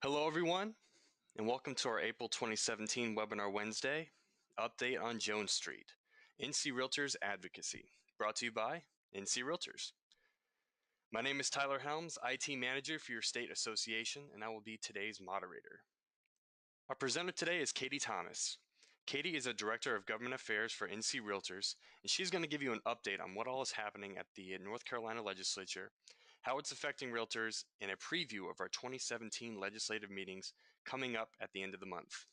Hello everyone, and welcome to our April 2017 Webinar Wednesday, Update on Jones Street, NC Realtors Advocacy, brought to you by NC Realtors. My name is Tyler Helms, IT Manager for your state association, and I will be today's moderator. Our presenter today is Katie Thomas. Katie is a Director of Government Affairs for NC Realtors, and she's going to give you an update on what all is happening at the North Carolina Legislature, how it's affecting realtors, and a preview of our 2017 legislative meetings coming up at the end of the month.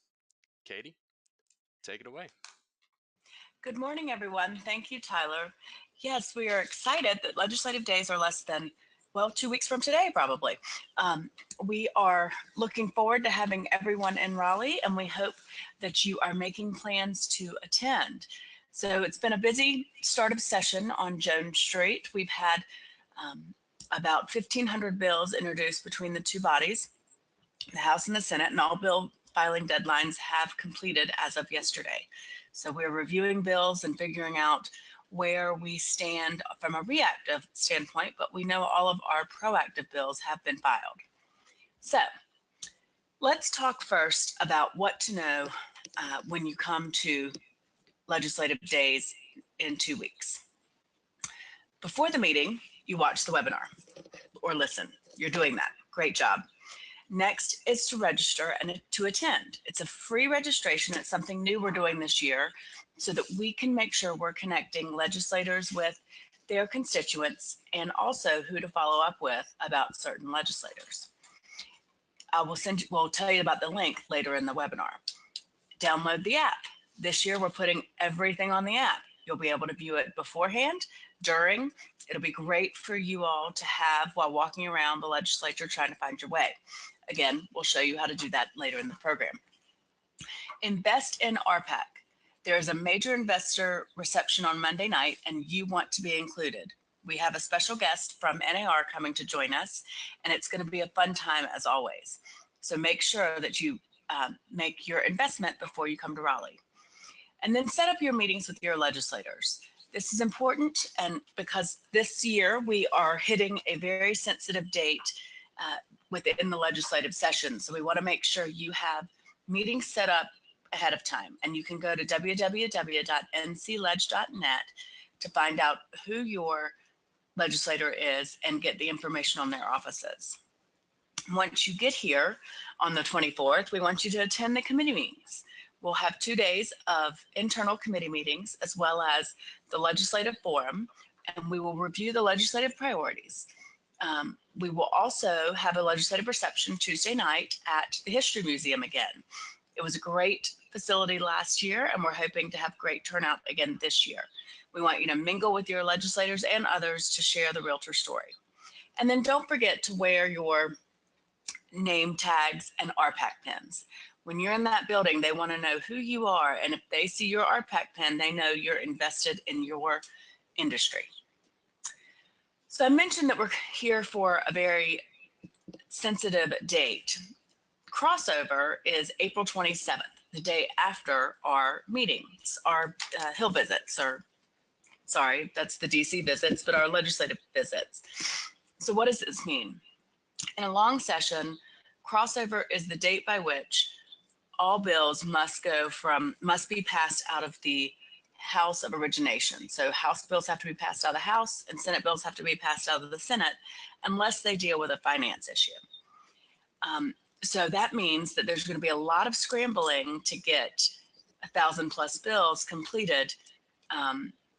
Katie, take it away. Good morning, everyone. Thank you, Tyler. Yes, we are excited that legislative days are less than, well, 2 weeks from today, probably. We are looking forward to having everyone in Raleigh, and we hope that you are making plans to attend. So it's been a busy start of session on Jones Street. We've had about 1,500 bills introduced between the two bodies, the House and the Senate, and all bill filing deadlines have completed as of yesterday. So we're reviewing bills and figuring out where we stand from a reactive standpoint, but we know all of our proactive bills have been filed. So let's talk first about what to know when you come to legislative days in 2 weeks. Before the meeting, you watch the webinar or listen. You're doing that. Great job. Next is to register and to attend. It's a free registration. It's something new we're doing this year so that we can make sure we're connecting legislators with their constituents and also who to follow up with about certain legislators. We'll tell you about the link later in the webinar. Download the app. This year we're putting everything on the app. You'll be able to view it beforehand, during. It'll be great for you all to have while walking around the legislature trying to find your way. Again, we'll show you how to do that later in the program. Invest in RPAC. There is a major investor reception on Monday night, and you want to be included. We have a special guest from NAR coming to join us, and it's going to be a fun time as always. So make sure that you make your investment before you come to Raleigh. And then set up your meetings with your legislators. This is important, and because this year we are hitting a very sensitive date within the legislative session. So we want to make sure you have meetings set up ahead of time. And you can go to www.ncleg.net to find out who your legislator is and get the information on their offices. Once you get here on the 24th, we want you to attend the committee meetings. We'll have 2 days of internal committee meetings as well as the legislative forum, and we will review the legislative priorities. We will also have a legislative reception Tuesday night at the History Museum again. It was a great facility last year, and we're hoping to have great turnout again this year. We want you to mingle with your legislators and others to share the realtor story. And then don't forget to wear your name tags and RPAC pins. When you're in that building, they want to know who you are, and if they see your RPAC pin, they know you're invested in your industry. So I mentioned that we're here for a very sensitive date. Crossover is April 27th, the day after our meetings, our Hill visits, or sorry, that's the DC visits, but our legislative visits. So what does this mean? In a long session, crossover is the date by which all bills must be passed out of the House of origination. So House bills have to be passed out of the House and Senate bills have to be passed out of the Senate unless they deal with a finance issue. So that means that there's going to be a lot of scrambling to get 1,000+ bills completed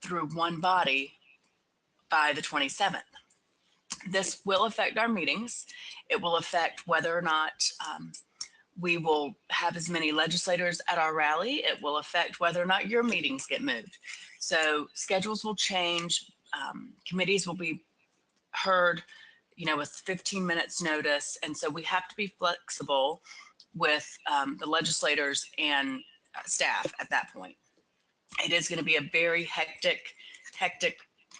through one body by the 27th. This will affect our meetings. It will affect whether or not we will have as many legislators at our rally. It will affect whether or not your meetings get moved. So schedules will change. Committees will be heard, with 15 minutes notice. And so we have to be flexible with the legislators and staff at that point. It is going to be a very hectic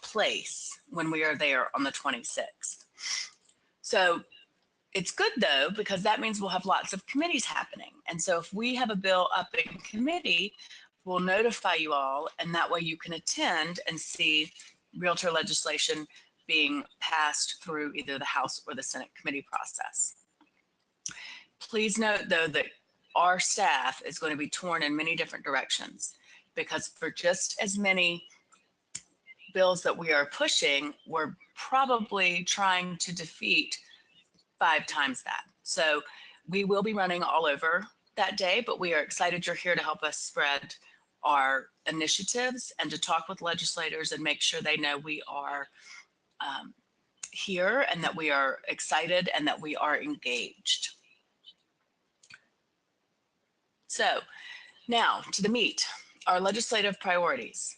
place when we are there on the 26th. So it's good though, because that means we'll have lots of committees happening. And so if we have a bill up in committee, we'll notify you all, and that way you can attend and see realtor legislation being passed through either the House or the Senate committee process. Please note, though, that our staff is going to be torn in many different directions, because for just as many bills that we are pushing, we're probably trying to defeat 5 times that. So we will be running all over that day, but we are excited you're here to help us spread our initiatives and to talk with legislators and make sure they know we are here and that we are excited and that we are engaged. So now to the meat, our legislative priorities.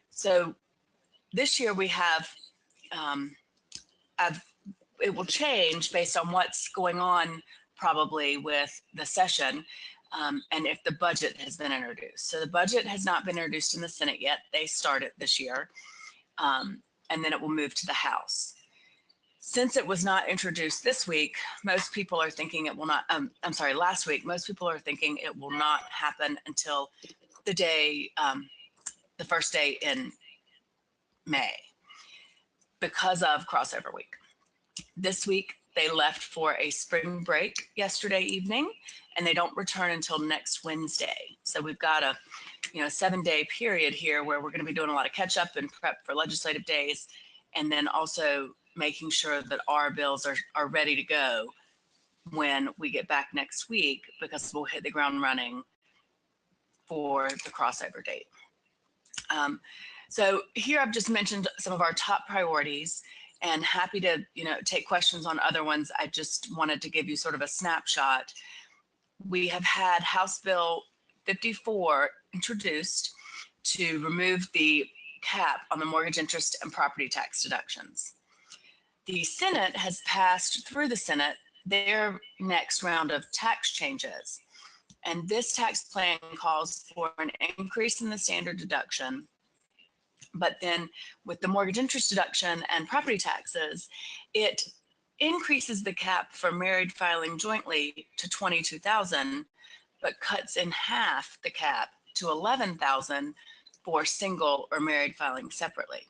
So this year we have, it will change based on what's going on probably with the session and if the budget has been introduced. So the budget has not been introduced in the Senate yet. They start it this year, and then it will move to the House. Since it was not introduced this week, most people are thinking it will not, I'm sorry, last week, most people are thinking it will not happen until the day, the first day in May because of crossover week. This week, they left for a spring break yesterday evening, and they don't return until next Wednesday. So we've got a 7-day period here where we're going to be doing a lot of catch up and prep for legislative days, and then also making sure that our bills are ready to go when we get back next week, because we'll hit the ground running for the crossover date. So here I've just mentioned some of our top priorities, and happy to take questions on other ones. I just wanted to give you sort of a snapshot. We have had House Bill 54 introduced to remove the cap on the mortgage interest and property tax deductions. The Senate has passed through the Senate their next round of tax changes. And this tax plan calls for an increase in the standard deduction. But then with the mortgage interest deduction and property taxes, it increases the cap for married filing jointly to $22,000, but cuts in half the cap to $11,000 for single or married filing separately.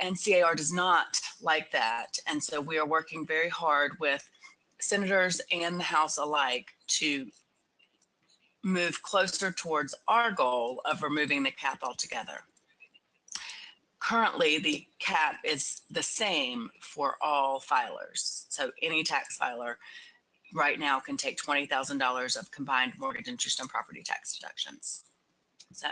NCAR does not like that, and so we are working very hard with senators and the House alike to move closer towards our goal of removing the cap altogether. Currently, the cap is the same for all filers. So any tax filer right now can take $20,000 of combined mortgage interest and property tax deductions. So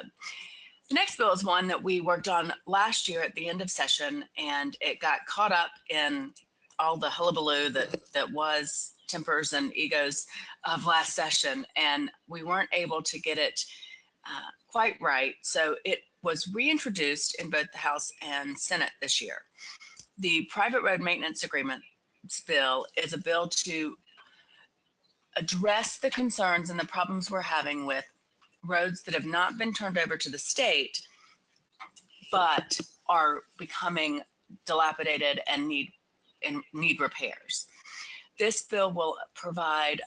the next bill is one that we worked on last year at the end of session, and it got caught up in all the hullabaloo that was tempers and egos of last session, and we weren't able to get it quite right. So it was reintroduced in both the House and Senate this year. The private road maintenance agreement bill is a bill to address the concerns and the problems we're having with roads that have not been turned over to the state, but are becoming dilapidated and need repairs. This bill will provide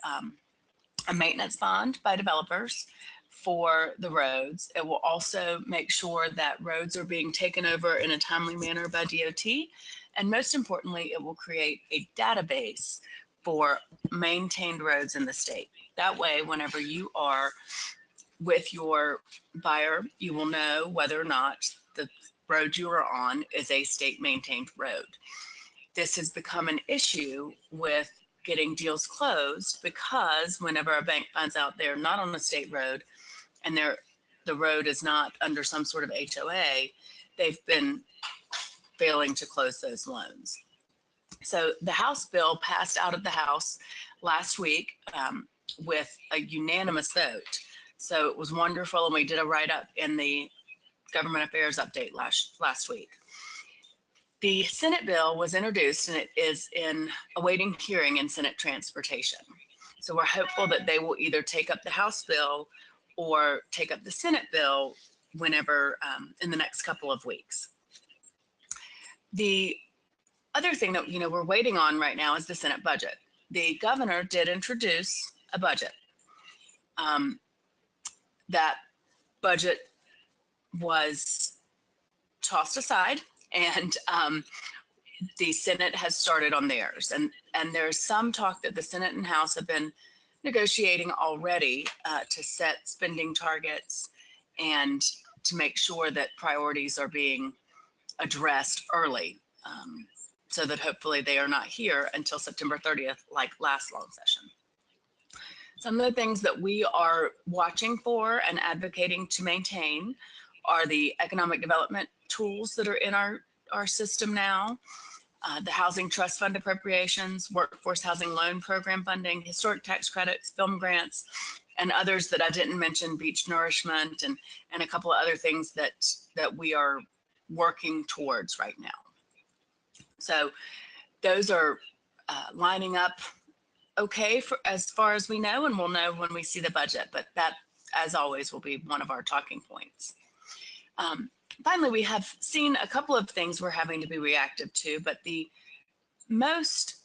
a maintenance bond by developers for the roads. It will also make sure that roads are being taken over in a timely manner by DOT. And most importantly, it will create a database for maintained roads in the state. That way, whenever you are with your buyer, you will know whether or not the road you are on is a state maintained road. This has become an issue with getting deals closed, because whenever a bank finds out they're not on a state road and the road is not under some sort of HOA, they've been failing to close those loans. So the House bill passed out of the House last week with a unanimous vote. So it was wonderful, and we did a write-up in the Government Affairs update last week. The Senate bill was introduced, and it is awaiting hearing in Senate Transportation. So we're hopeful that they will either take up the House bill or take up the Senate bill whenever in the next couple of weeks. The other thing that we're waiting on right now is the Senate budget. The governor did introduce a budget. That budget was tossed aside, and the Senate has started on theirs, and there's some talk that the Senate and House have been negotiating already to set spending targets and to make sure that priorities are being addressed early, so that hopefully they are not here until September 30th, like last long session. Some of the things that we are watching for and advocating to maintain are the economic development tools that are in our system now, the Housing Trust Fund appropriations, Workforce Housing Loan Program funding, historic tax credits, film grants, and others that I didn't mention, beach nourishment, and a couple of other things that we are working towards right now. So those are lining up okay for as far as we know, and we'll know when we see the budget, but that, as always, will be one of our talking points. Finally, we have seen a couple of things we're having to be reactive to, but the most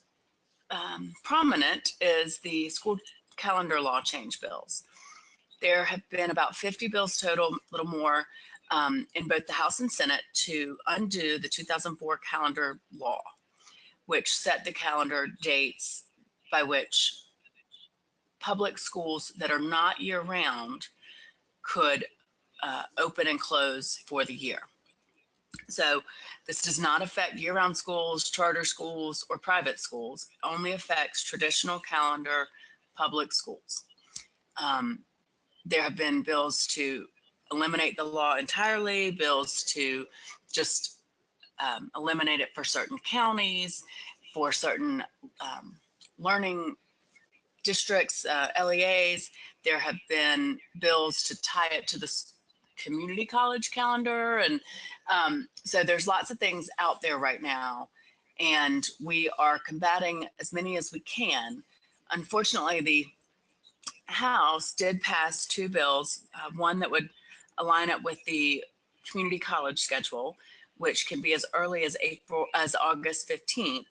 prominent is the school calendar law change bills. There have been about 50 bills total, a little more, in both the House and Senate to undo the 2004 calendar law, which set the calendar dates by which public schools that are not year-round could open and close for the year. So this does not affect year-round schools, charter schools, or private schools. It only affects traditional calendar public schools. There have been bills to eliminate the law entirely, bills to just eliminate it for certain counties, for certain learning districts, LEAs. There have been bills to tie it to the community college calendar. And so there's lots of things out there right now, and we are combating as many as we can. Unfortunately, the House did pass two bills, one that would align it with the community college schedule, which can be as early as August 15th,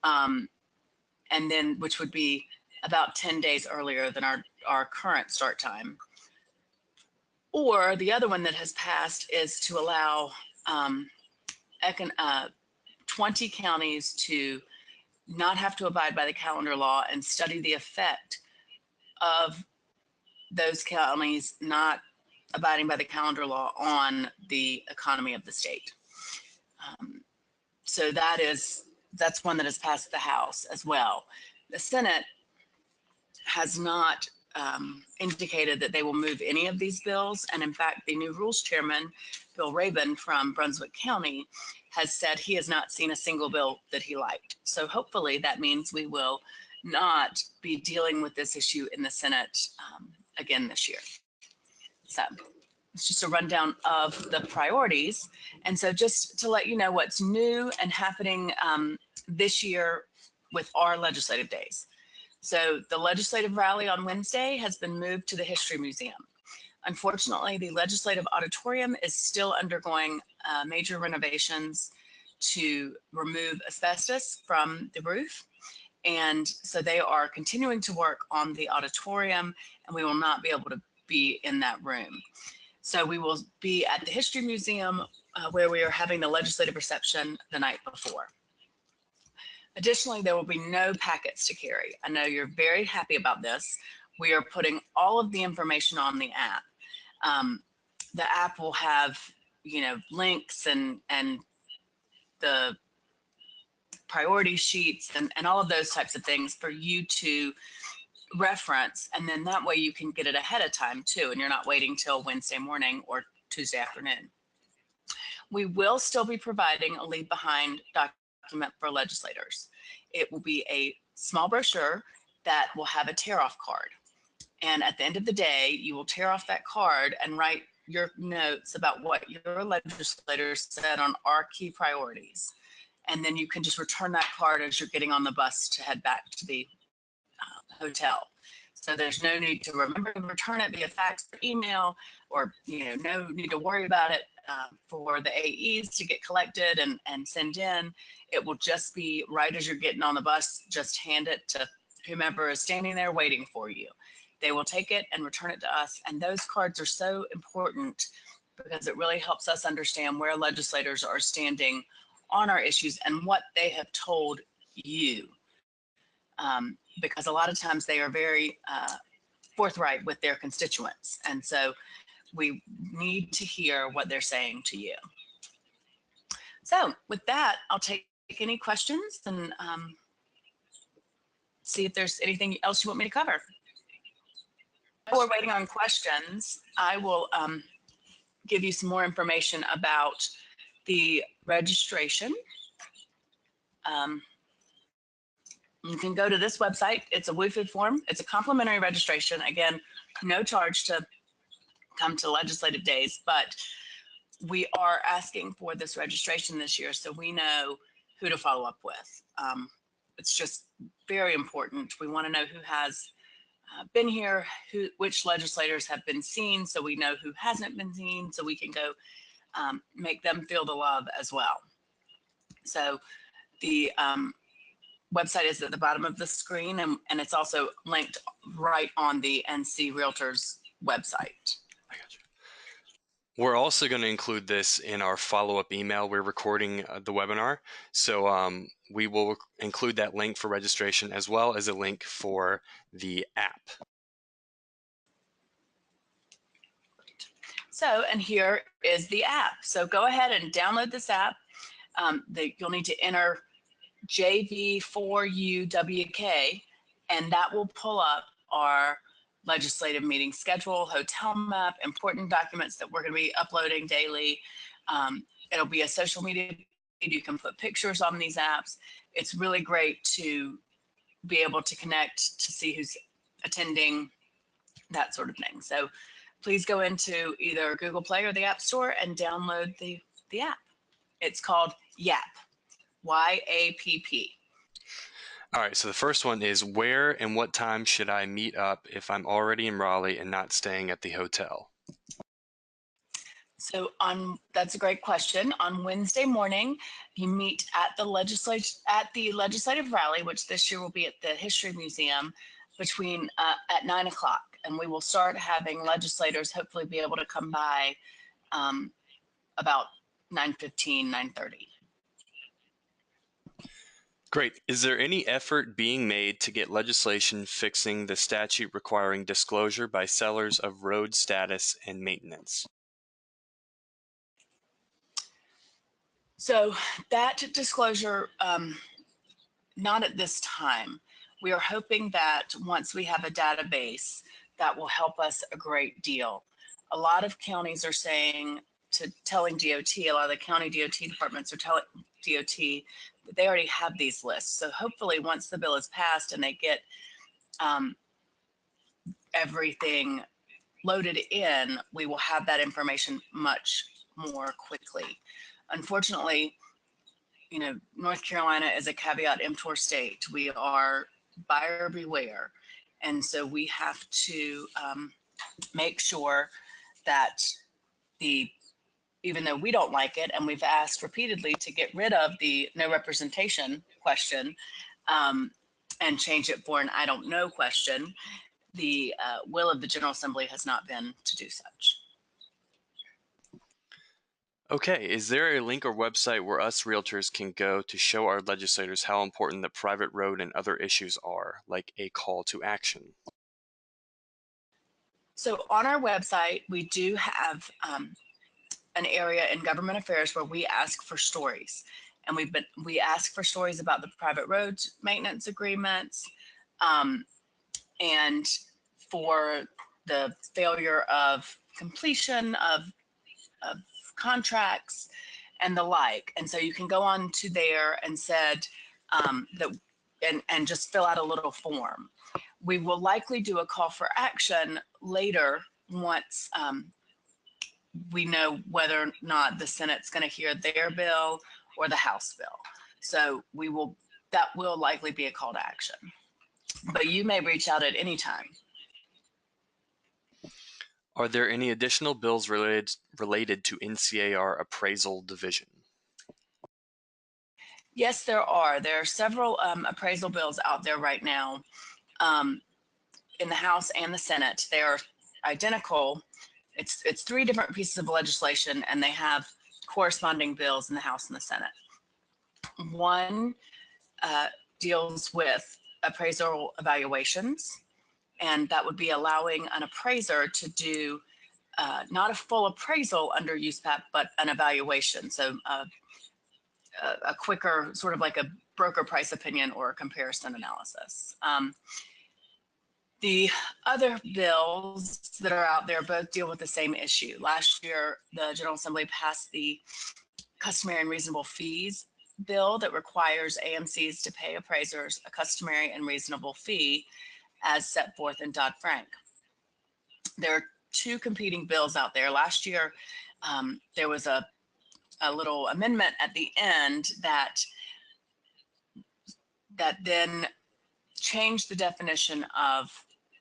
and then which would be about 10 days earlier than our current start time. Or the other one that has passed is to allow 20 counties to not have to abide by the calendar law and study the effect of those counties not abiding by the calendar law on the economy of the state. So that's one that has passed the House as well. The Senate has not indicated that they will move any of these bills. And in fact, the new rules chairman, Bill Rabin from Brunswick County, has said he has not seen a single bill that he liked. So hopefully that means we will not be dealing with this issue in the Senate again this year. So it's just a rundown of the priorities. And so just to let you know what's new and happening this year with our legislative days. So the legislative rally on Wednesday has been moved to the History Museum. Unfortunately, the legislative auditorium is still undergoing major renovations to remove asbestos from the roof. And so they are continuing to work on the auditorium, and we will not be able to be in that room. So we will be at the History Museum where we are having the legislative reception the night before. Additionally, there will be no packets to carry. I know you're very happy about this. We are putting all of the information on the app. The app will have, links and the priority sheets and all of those types of things for you to reference. And then that way you can get it ahead of time too, and you're not waiting till Wednesday morning or Tuesday afternoon. We will still be providing a leave behind document for legislators. It will be a small brochure that will have a tear off card. And at the end of the day, you will tear off that card and write your notes about what your legislators said on our key priorities. And then you can just return that card as you're getting on the bus to head back to the hotel. So there's no need to remember to return it via fax or email, or no need to worry about it for the AEs to get collected and send in. It will just be right as you're getting on the bus, just hand it to whomever is standing there waiting for you. They will take it and return it to us. And those cards are so important because it really helps us understand where legislators are standing on our issues and what they have told you. Because a lot of times they are very forthright with their constituents. And so we need to hear what they're saying to you. So with that, I'll take any questions and see if there's anything else you want me to cover. While we're waiting on questions, I will give you some more information about the registration. You can go to this website. It's a WUFID form. It's a complimentary registration. Again, no charge to come to legislative days, but we are asking for this registration this year so we know who to follow up with. It's just very important. We want to know who has been here, which legislators have been seen, so we know who hasn't been seen, so we can go make them feel the love as well. So the website is at the bottom of the screen, and it's also linked right on the NC Realtors website. I got you. We're also going to include this in our follow-up email. We're recording the webinar, so we will include that link for registration as well as a link for the app. So, and here is the app. So go ahead and download this app. You'll need to enter JV4UWK, and that will pull up our legislative meeting schedule, hotel map, important documents that we're going to be uploading daily. It'll be a social media feed. You can put pictures on these apps. It's really great to be able to connect, to see who's attending, that sort of thing. So please go into either Google Play or the App Store and download the app. It's called YAP, Y-A-P-P. All right, so the first one is, where and what time should I meet up if I'm already in Raleigh and not staying at the hotel? So that's a great question. On Wednesday morning, you meet at the legislative rally, which this year will be at the History Museum, at 9 o'clock. And we will start having legislators hopefully be able to come by about 9:15, 9:30. Great. Is there any effort being made to get legislation fixing the statute requiring disclosure by sellers of road status and maintenance? So that disclosure, not at this time. We are hoping that once we have a database, that will help us a great deal. A lot of counties are telling DOT, a lot of the county DOT departments are telling DOT that they already have these lists. So hopefully once the bill is passed and they get everything loaded in, we will have that information much more quickly. Unfortunately, North Carolina is a caveat emptor state. We are buyer beware. And so we have to make sure that even though we don't like it, and we've asked repeatedly to get rid of the no representation question and change it for an I don't know question, the will of the General Assembly has not been to do such. Okay, is there a link or website where us realtors can go to show our legislators how important the private road and other issues are, like a call to action? So on our website, we do have an area in Government Affairs where we ask for stories. And we ask for stories about the private roads maintenance agreements and for the failure of completion of contracts and the like. And so you can go on to there and and just fill out a little form. We will likely do a call for action later once we know whether or not the Senate's going to hear their bill or the House bill. So that will likely be a call to action. But you may reach out at any time. Are there any additional bills related to NCAR appraisal division? Yes, there are. There are several appraisal bills out there right now in the House and the Senate. They are identical. It's three different pieces of legislation, and they have corresponding bills in the House and the Senate. One deals with appraisal evaluations, and that would be allowing an appraiser to do not a full appraisal under USPAP, but an evaluation. So a quicker, sort of like a broker price opinion or a comparison analysis. The other bills that are out there both deal with the same issue. Last year, the General Assembly passed the customary and reasonable fees bill that requires AMCs to pay appraisers a customary and reasonable fee as set forth in Dodd-Frank. There are two competing bills out there. Last year, there was a little amendment at the end that then changed the definition of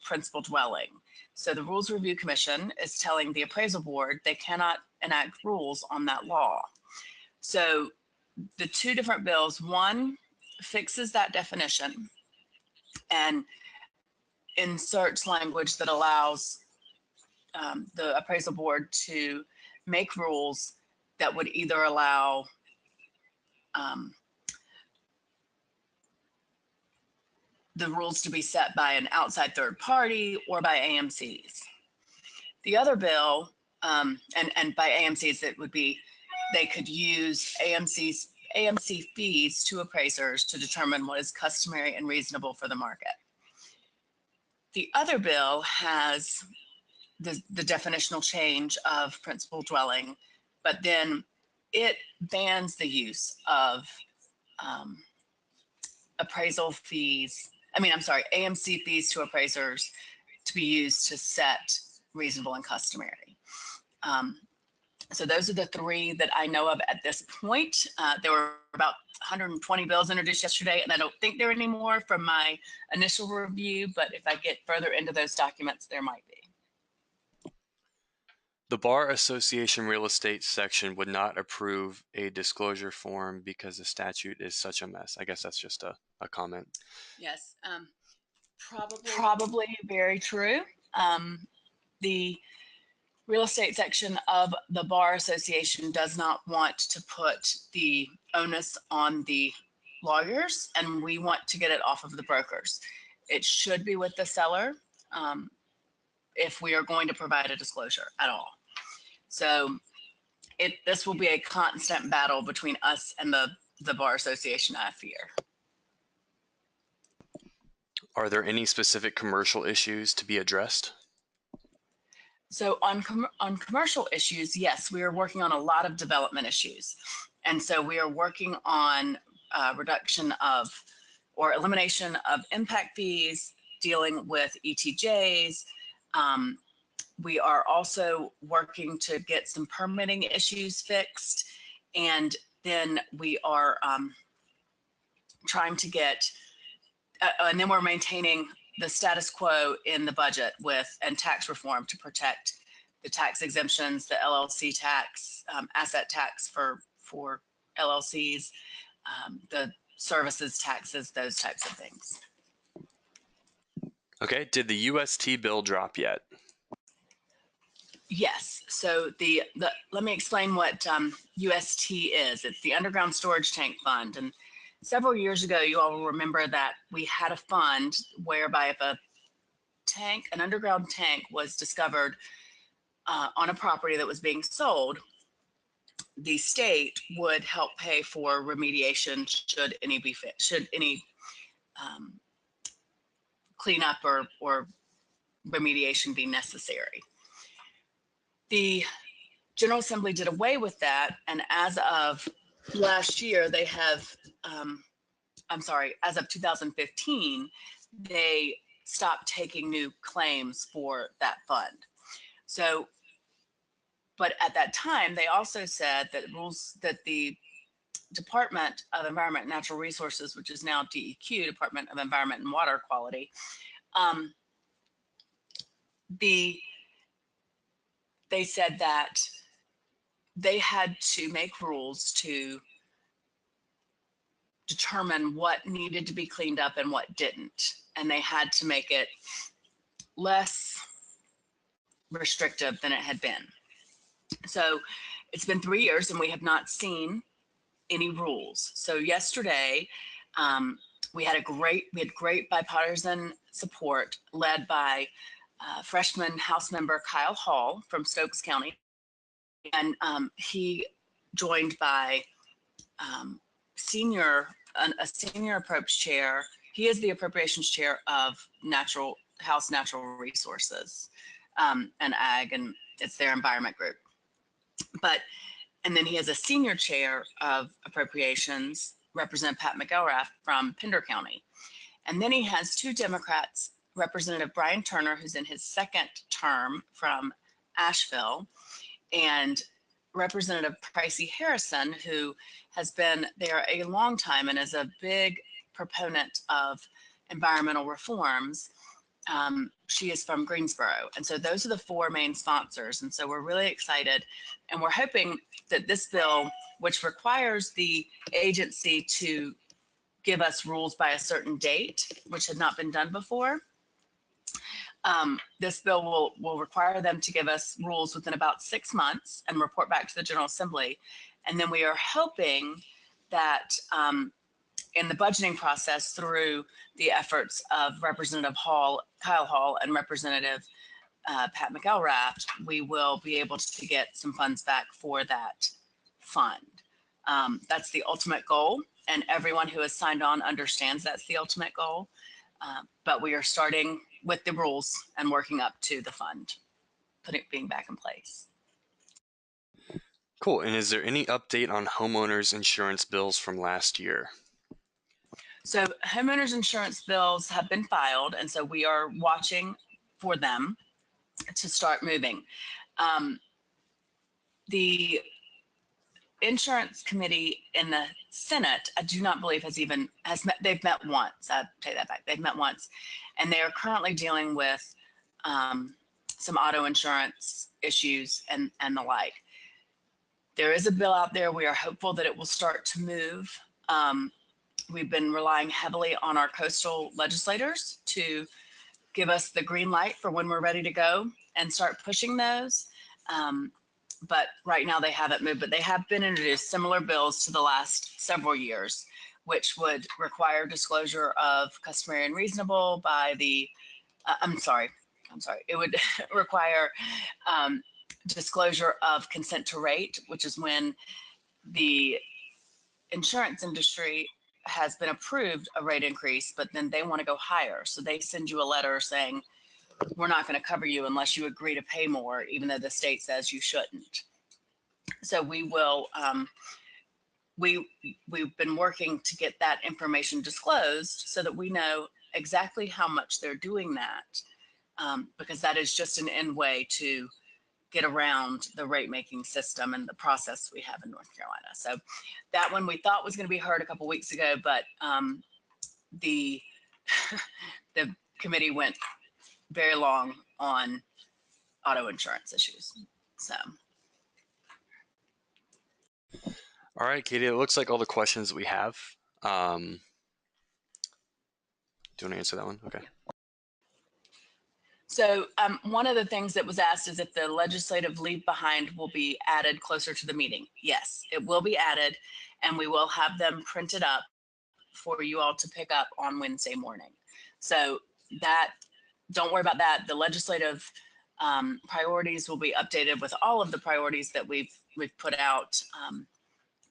principal dwelling. So the Rules Review Commission is telling the appraisal board they cannot enact rules on that law. So the two different bills, one fixes that definition and inserts language that allows the appraisal board to make rules that would either allow the rules to be set by an outside third party or by AMCs. The other bill, and by AMCs, it would be they could use AMC fees to appraisers to determine what is customary and reasonable for the market. The other bill has the definitional change of principal dwelling, but then it bans the use of appraisal fees. AMC fees to appraisers to be used to set reasonable and customary. So those are the three that I know of at this point. There were about 120 bills introduced yesterday, and I don't think there are any more from my initial review, but if I get further into those documents, there might be. The Bar Association real estate section would not approve a disclosure form because the statute is such a mess. I guess that's just a comment. Yes, probably very true. The real estate section of the Bar Association does not want to put the onus on the lawyers, and we want to get it off of the brokers. It should be with the seller if we are going to provide a disclosure at all. So this will be a constant battle between us and the Bar Association, I fear. Are there any specific commercial issues to be addressed? So on commercial issues, yes, we are working on a lot of development issues. And so we are working on reduction of or elimination of impact fees, dealing with ETJs. We are also working to get some permitting issues fixed. And then we are trying to get, and then we're maintaining the status quo in the budget and tax reform to protect the tax exemptions, the LLC tax, asset tax for LLCs, the services taxes, those types of things. Okay, did the UST bill drop yet? Yes, so let me explain what UST is. It's the Underground Storage Tank Fund. And several years ago, you all will remember that we had a fund whereby if an underground tank was discovered on a property that was being sold, the state would help pay for remediation should any cleanup or remediation be necessary. The General Assembly did away with that, and as of last year, they have, as of 2015, they stopped taking new claims for that fund. So, but at that time, they also said that the Department of Environment and Natural Resources, which is now DEQ, Department of Environment and Water Quality, they said that they had to make rules to determine what needed to be cleaned up and what didn't. And they had to make it less restrictive than it had been. So it's been 3 years and we have not seen any rules. So yesterday, we had great bipartisan support led by freshman House member Kyle Hall from Stokes County, and he joined by a senior approach chair. He is the appropriations chair of House Natural Resources and Ag, and it's their environment group. And then he has a senior chair of appropriations, Representative Pat McElrath from Pender County. And then he has two Democrats, Representative Brian Turner, who's in his second term from Asheville, and Representative Pricey Harrison, who has been there a long time and is a big proponent of environmental reforms. She is from Greensboro. And so those are the four main sponsors. And so we're really excited. And we're hoping that this bill, which requires the agency to give us rules by a certain date, which had not been done before, this bill will require them to give us rules within about 6 months and report back to the General Assembly. And then we are hoping that in the budgeting process, through the efforts of Representative Kyle Hall and Representative Pat McElrath, we will be able to get some funds back for that fund. That's the ultimate goal, and everyone who has signed on understands that's the ultimate goal. But we are starting with the rules and working up to the fund, being back in place. Cool. And is there any update on homeowners insurance bills from last year? So homeowners insurance bills have been filed, and so we are watching for them to start moving. The insurance committee in the Senate, I do not believe has met. They've met once. I take that back. They've met once, and they are currently dealing with some auto insurance issues and the like. There is a bill out there. We are hopeful that it will start to move. We've been relying heavily on our coastal legislators to give us the green light for when we're ready to go and start pushing those. But right now they haven't moved, but they have been introduced similar bills to the last several years, which would require disclosure of customary and reasonable by the, it would require disclosure of consent to rate, which is when the insurance industry has been approved a rate increase, but then they want to go higher. So they send you a letter saying, we're not going to cover you unless you agree to pay more, even though the state says you shouldn't. So we will, we've been working to get that information disclosed so that we know exactly how much they're doing that, because that is just an end way to get around the rate making system and the process we have in North Carolina. So that one we thought was going to be heard a couple weeks ago, but the committee went very long on auto insurance issues. So. All right, Katie, it looks like all the questions that we have. Do you want to answer that one? Okay. So one of the things that was asked is if the legislative leave behind will be added closer to the meeting. Yes, it will be added, and we will have them printed up for you all to pick up on Wednesday morning. So that, don't worry about that. The legislative priorities will be updated with all of the priorities that we've put out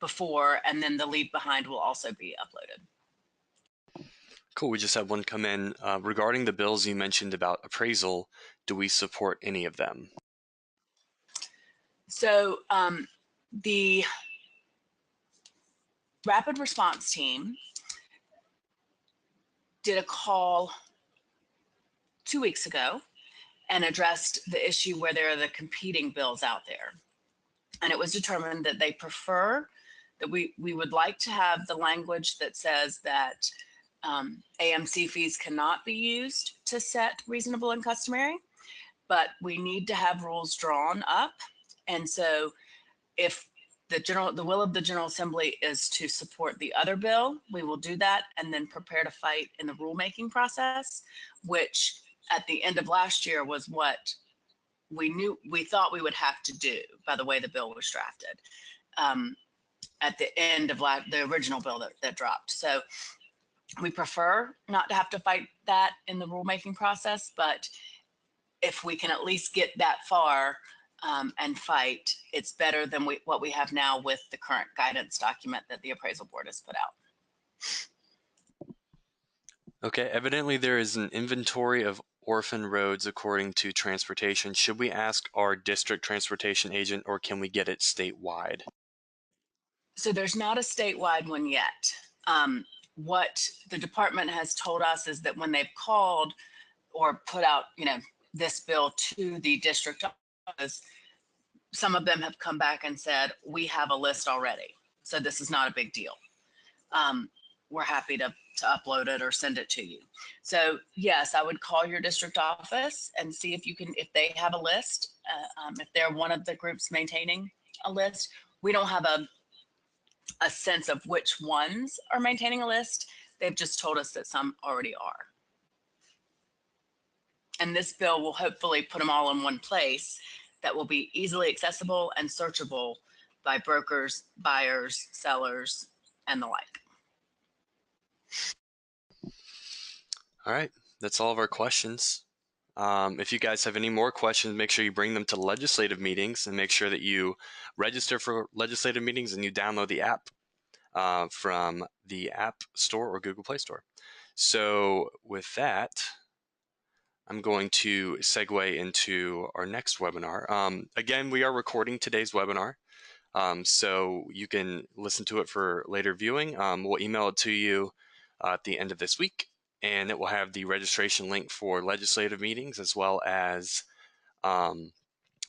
before, and then the leave behind will also be uploaded. Cool. We just had one come in regarding the bills you mentioned about appraisal. Do we support any of them? So the rapid response team did a call 2 weeks ago and addressed the issue where there are the competing bills out there. And it was determined that they prefer that we would like to have the language that says that AMC fees cannot be used to set reasonable and customary, but we need to have rules drawn up. And so if the will of the General Assembly is to support the other bill, we will do that and then prepare to fight in the rulemaking process, which at the end of last year was what we thought we would have to do by the way the bill was drafted. at the end of the original bill that dropped. So we prefer not to have to fight that in the rulemaking process, but if we can at least get that far and fight, it's better than what we have now with the current guidance document that the appraisal board has put out. Okay, evidently there is an inventory of orphan roads according to transportation. Should we ask our district transportation agent, or can we get it statewide? So there's not a statewide one yet. What the department has told us is that when they've called or put out, this bill to the district office, some of them have come back and said, we have a list already, so this is not a big deal. We're happy to upload it or send it to you. So yes, I would call your district office and see if they have a list, if they're one of the groups maintaining a list. We don't have a sense of which ones are maintaining a list. They've just told us that some already are. And this bill will hopefully put them all in one place that will be easily accessible and searchable by brokers, buyers, sellers, and the like. All right, that's all of our questions. If you guys have any more questions, make sure you bring them to legislative meetings, and make sure that you register for legislative meetings and you download the app from the App Store or Google Play Store. So with that, I'm going to segue into our next webinar. Again, we are recording today's webinar, so you can listen to it for later viewing. We'll email it to you at the end of this week, and it will have the registration link for legislative meetings, as well as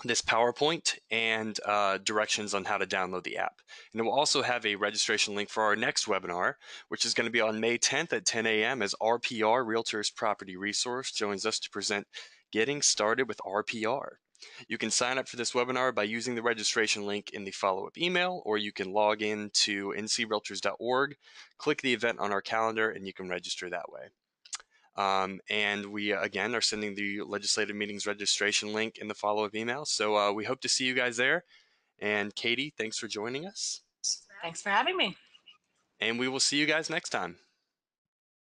this PowerPoint and directions on how to download the app. And it will also have a registration link for our next webinar, which is going to be on May 10th at 10 a.m. as RPR Realtors Property Resource joins us to present Getting Started with RPR. You can sign up for this webinar by using the registration link in the follow-up email, or you can log in to ncrealtors.org, click the event on our calendar, and you can register that way. And we, again, are sending the legislative meetings registration link in the follow-up email. So we hope to see you guys there. And Katie, thanks for joining us. Thanks for having me. And we will see you guys next time.